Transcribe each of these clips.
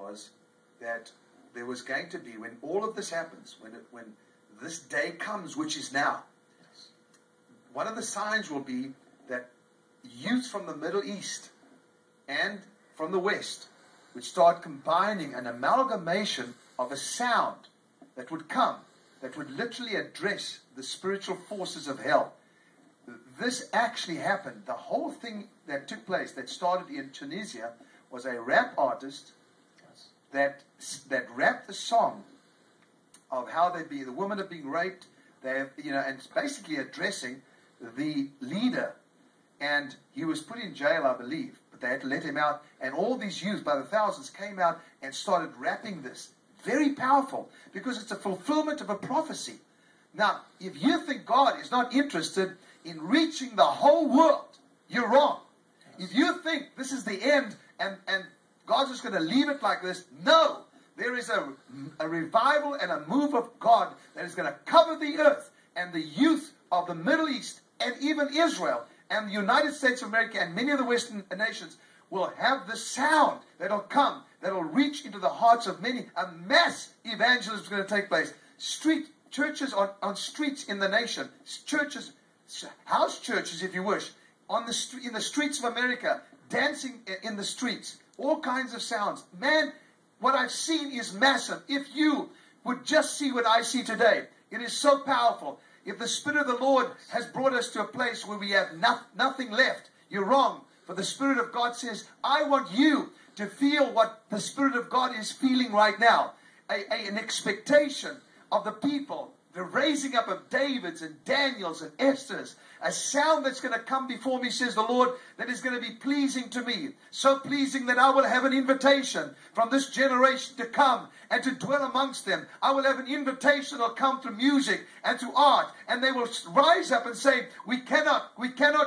was that there was going to be, when all of this happens, when this day comes, which is now, one of the signs will be that youth from the Middle East and from the West would start combining an amalgamation of a sound that would come, that would literally address the spiritual forces of hell. This actually happened. The whole thing that took place, that started in Tunisia, was a rap artist that rapped the song of how the women are being raped, and it's basically addressing the leader. And he was put in jail, I believe, but they had to let him out. And all these youth, by the thousands, came out and started rapping this. Very powerful, because it's a fulfillment of a prophecy. Now, if you think God is not interested in reaching the whole world, you're wrong. If you think this is the end and God's just going to leave it like this, no. There is a revival and a move of God that is going to cover the earth, and the youth of the Middle East and even Israel and the United States of America and many of the Western nations will have the sound that'll come, that'll reach into the hearts of many. A mass evangelism is going to take place. Churches on streets in the nation, churches, house churches if you wish, in the streets of America, dancing in the streets, all kinds of sounds. Man, what I've seen is massive. If you would just see what I see today, it is so powerful. If the Spirit of the Lord has brought us to a place where we have nothing left, you're wrong. For the Spirit of God says, I want you to feel what the Spirit of God is feeling right now. An expectation of the people, the raising up of Davids and Daniels and Esthers, a sound that's going to come before me, says the Lord, that is going to be pleasing to me. So pleasing that I will have an invitation from this generation to come and to dwell amongst them. I will have an invitation that will come through music and through art, and they will rise up and say, we cannot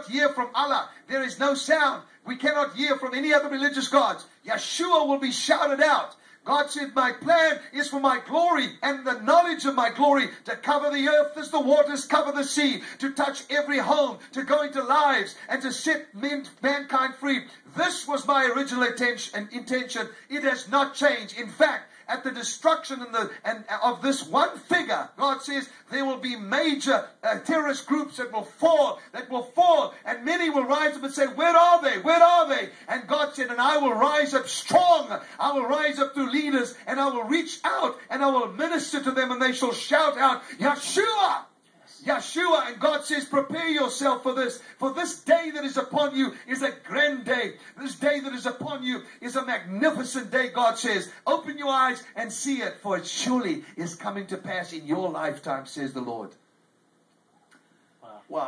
hear from Allah. There is no sound. We cannot hear from any other religious gods. Yeshua will be shouted out. God said, my plan is for my glory and the knowledge of my glory to cover the earth as the waters cover the sea, to touch every home, to go into lives and to set mankind free. This was my original intention. It has not changed. In fact, at the destruction of this one figure, God says there will be major terrorist groups that will fall, and many will rise up and say, where are they? Where are they? And God said, and I will rise up strong. I will rise up through leaders, and I will reach out, and I will minister to them, and they shall shout out, Yeshua! Yeshua. And God says, prepare yourself for this. For this day that is upon you is a grand day. This day that is upon you is a magnificent day, God says. Open your eyes and see it, for it surely is coming to pass in your lifetime, says the Lord. Wow.